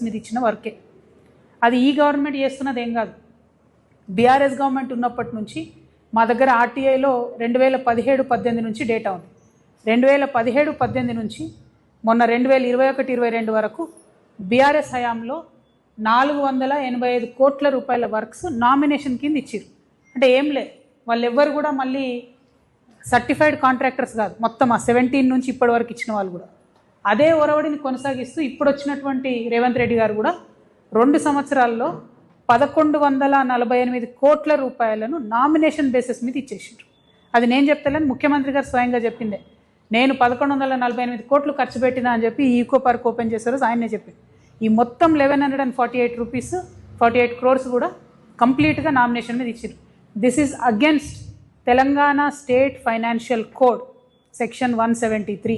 మీద ఇచ్చిన వర్కే. అది ఈ గవర్నమెంట్ చేస్తున్నది ఏం కాదు. బీఆర్ఎస్ గవర్నమెంట్ ఉన్నప్పటి నుంచి మా దగ్గర ఆర్టీఐలో 2017-18 నుంచి డేటా ఉంది. 2017-18 నుంచి మొన్న 2021-22 వరకు బీఆర్ఎస్ హయాంలో 485 కోట్ల రూపాయల వర్క్స్ నామినేషన్ కింద ఇచ్చారు. అంటే ఏం లేదు, వాళ్ళు ఎవ్వరు కూడా మళ్ళీ సర్టిఫైడ్ కాంట్రాక్టర్స్ కాదు, మొత్తం ఆ 17 నుంచి ఇప్పటి వరకు ఇచ్చిన వాళ్ళు కూడా అదే ఒరవడిని కొనసాగిస్తూ ఇప్పుడు వచ్చినటువంటి రేవంత్ రెడ్డి గారు కూడా 2 సంవత్సరాల్లో 1148 కోట్ల రూపాయలను నామినేషన్ బేసిస్ మీద ఇచ్చేసారు. అది నేను చెప్తాను, ముఖ్యమంత్రి గారు స్వయంగా చెప్పిందే. నేను 1148 కోట్లు ఖర్చు పెట్టినా అని చెప్పి ఈకో పార్క్ ఓపెన్ చేశారు, ఆయనే చెప్పింది. ఈ మొత్తం 1148 క్రోర్స్ కూడా కంప్లీట్గా నామినేషన్ మీద ఇచ్చారు. This is against Telangana state financial code section 173.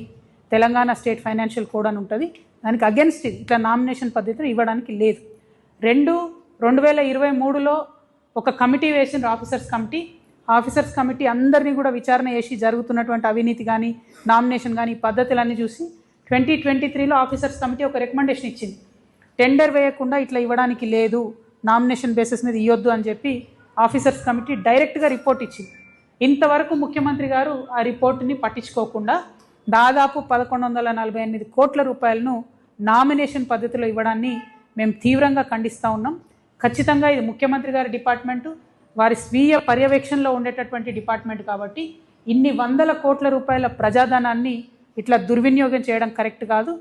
Telangana state financial code అని ఉంటుంది, దానికి అగేన్స్ట్ ఇది. ఇట్లా నామినేషన్ పద్ధతిలో ఇవ్వడానికి లేదు. 2023లో ఒక కమిటీ వేసిన ఆఫీసర్స్ కమిటీ అందరినీ కూడా విచారణ చేసి జరుగుతున్నటువంటి అవినీతి కానీ నామినేషన్ కానీ పద్ధతులన్నీ చూసి 2023లో ఆఫీసర్స్ కమిటీ ఒక రికమెండేషన్ ఇచ్చింది. టెండర్ వేయకుండా ఇట్లా ఇవ్వడానికి లేదు, నామినేషన్ బేసిస్ మీద ఇవ్వద్దు అని చెప్పి ఆఫీసర్స్ కమిటీ డైరెక్ట్గా రిపోర్ట్ ఇచ్చింది. ఇంతవరకు ముఖ్యమంత్రి గారు ఆ రిపోర్టుని పట్టించుకోకుండా దాదాపు 1148 కోట్ల రూపాయలను నామినేషన్ పద్ధతిలో ఇవ్వడాన్ని మేము తీవ్రంగా ఖండిస్తూ ఉన్నాం. ఖచ్చితంగా ఇది ముఖ్యమంత్రి గారి డిపార్ట్మెంటు, వారి స్వీయ పర్యవేక్షణలో ఉండేటటువంటి డిపార్ట్మెంట్ కాబట్టి ఇన్ని వందల కోట్ల రూపాయల ప్రజాధనాన్ని ఇట్లా దుర్వినియోగం చేయడం కరెక్ట్ కాదు.